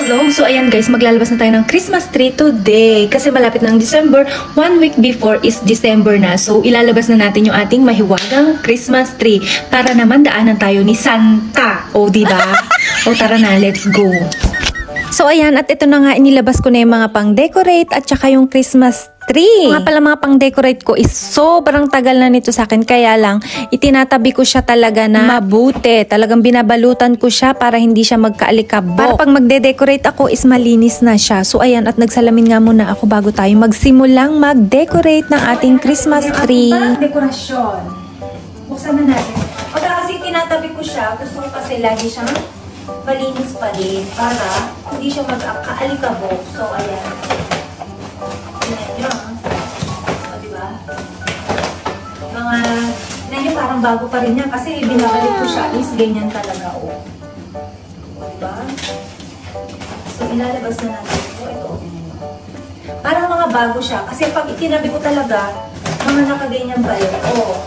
Hello! So ayan guys, maglalabas na tayo ng Christmas tree today. Kasi malapit ng December, 1 week before is December na. So ilalabas na natin yung ating mahiwagang Christmas tree. Para naman daanan tayo ni Santa. O diba? O tara na, let's go! So ayan, at ito na nga, inilabas ko na yung mga pang-decorate at saka yung Christmas tree. Mga pala mga pang-decorate ko is sobrang tagal na nito sa akin. Kaya lang, itinatabi ko siya talaga na mabuti. Talagang binabalutan ko siya para hindi siya magkaalikabok. Para pag magde-decorate ako is malinis na siya. So ayan, at nagsalamin nga muna ako bago tayo magsimulang mag-decorate ng ating Christmas tree. Dekorasyon. Buksan na natin. O kasi itinatabi ko siya. Gusto ko kasi lagi siyang malinis pa din para hindi siya magkaalikabok. So ayan. Tingnan nyo. O, diba? Tingnan nyo, parang bago pa rin yan. Kasi binabalik ko siya is ganyan talaga. O, diba? So, ilalabas na natin ito. Ito, parang mga bago siya. Kasi pag itinabi ko talaga, mga nakaganyan ba yun? O.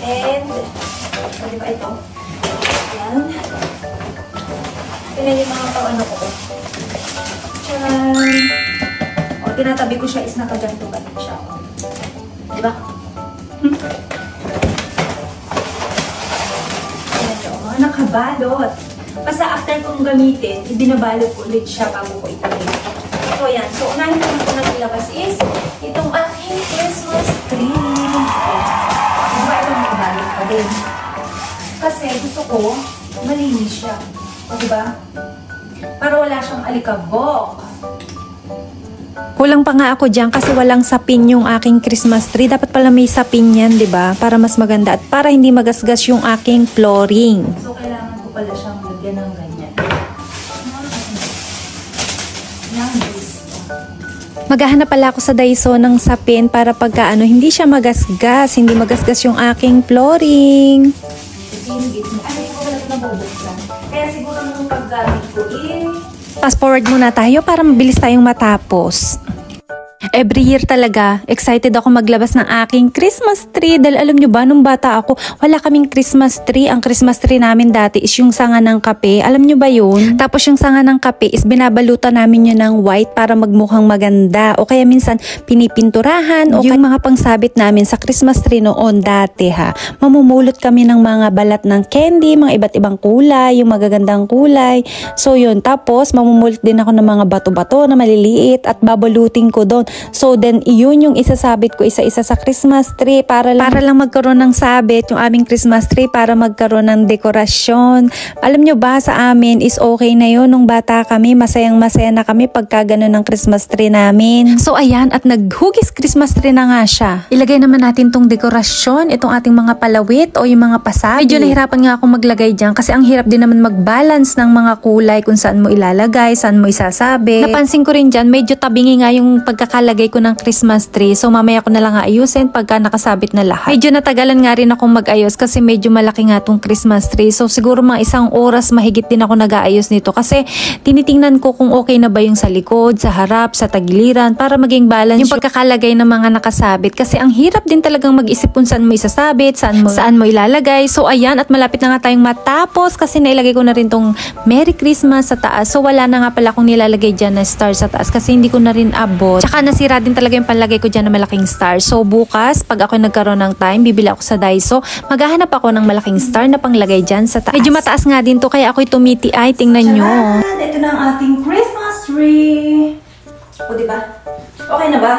And, o, diba ito? Ayan. Tingnan yung mga pang-ano ko. Tcharan! Tinatabi ko siya is nakaganto ba din siya. Diba? Ayan siya. Mga nakabalot. Basta after kong gamitin, ibinabalot ko ulit siya bago ko itabi. So, ayan. So, unahin naman ko na ilabas is itong aking Christmas tree. Diba itong nakabalot pa din? Kasi gusto ko malinis siya. O, diba? Para wala siyang alikabok. Kulang pa nga ako dyan kasi walang sapin yung aking Christmas tree. Dapat pala may sapin yan, di ba? Para mas maganda at para hindi magasgas yung aking flooring. So, kailangan ko pala siyang lagyan ng ganyan. Maghahanap pala ako sa Daiso ng sapin para pagka hindi siya magasgas. Hindi magasgas yung aking flooring. Hindi ko pala ito nabubuksan. Kaya siguro nung paggamit ko fast forward muna tayo para mabilis tayong matapos. Every year talaga, excited ako maglabas ng aking Christmas tree. Dahil alam nyo ba, nung bata ako, wala kaming Christmas tree. Ang Christmas tree namin dati is yung sanga ng kape. Alam nyo ba yun? Tapos yung sanga ng kape is binabalutan namin yun ng white para magmukhang maganda. O kaya minsan pinipinturahan. O yung mga pangsabit namin sa Christmas tree noon dati ha. Mamumulot kami ng mga balat ng candy, mga iba't ibang kulay, yung magagandang kulay. So yun, tapos mamumulot din ako ng mga bato-bato na maliliit at babalutin ko doon. So then, iyon yung isasabit ko isa-isa sa Christmas tree para lang magkaroon ng sabit yung aming Christmas tree para magkaroon ng dekorasyon. Alam nyo ba, sa amin is okay na yun. Nung bata kami, masayang-masaya na kami pagka ganun ng Christmas tree namin. So ayan, at naghugis Christmas tree na nga siya. Ilagay naman natin tong dekorasyon, itong ating mga palawit o yung mga pasabi. Medyo nahirapan nga akong maglagay dyan kasi ang hirap din naman mag-balance ng mga kulay kung saan mo ilalagay, saan mo isasabi. Napansin ko rin dyan, medyo tabingi nga yung pagkakalagay ko ng Christmas tree. So mamaya ko na lang ayusin pagka nakasabit na lahat. Medyo natagalan nga rin akong mag-ayos kasi medyo malaki nga tong Christmas tree. So siguro mga 1 oras mahigit din ako nag-aayos nito kasi tinitingnan ko kung okay na ba yung sa likod, sa harap, sa tagiliran para maging balance yung pagkakalagay ng mga nakasabit. Kasi ang hirap din talagang mag-isip kung saan mo isasabit, saan mo ilalagay. So ayan, at malapit na nga tayong matapos kasi nailagay ko na rin tong Merry Christmas sa taas. So wala na nga pala akong nilalagay dyan na star sa taas kasi hindi ko na rin abot. Tsaka nasira din talaga yung panlagay ko dyan na malaking star. So bukas, pag ako nagkaroon ng time, bibili ako sa Daiso. Maghahanap ako ng malaking star na panglagay dyan sa taas. Medyo mataas nga din to kaya ako'y tumiti-ay. Tingnan nyo. Ito na ang ating Christmas tree. O diba? Okay na ba?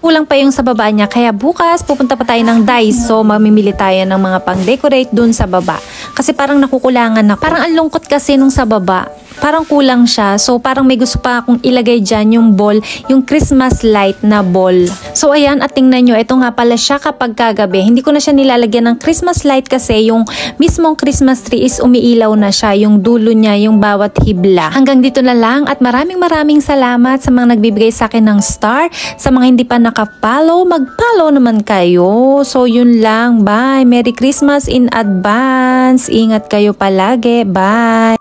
Kulang pa yung sa baba niya. Kaya bukas, pupunta pa tayo ng Daiso. Mamimili tayo ng mga pang-decorate dun sa baba. Kasi parang nakukulangan ako. Parang ang lungkot kasi nung sa baba. Parang kulang siya. So, parang may gusto pa akong ilagay dyan yung ball, yung Christmas light na ball. So, ayan, at tingnan nyo, ito nga pala siya kapag kagabi. Hindi ko na siya nilalagyan ng Christmas light kasi yung mismong Christmas tree is umiilaw na siya. Yung dulo niya, yung bawat hibla. Hanggang dito na lang at maraming salamat sa mga nagbibigay sa akin ng star. Sa mga hindi pa naka-follow, mag-follow naman kayo. So, yun lang. Bye! Merry Christmas in advance! Ingat kayo palagi. Bye!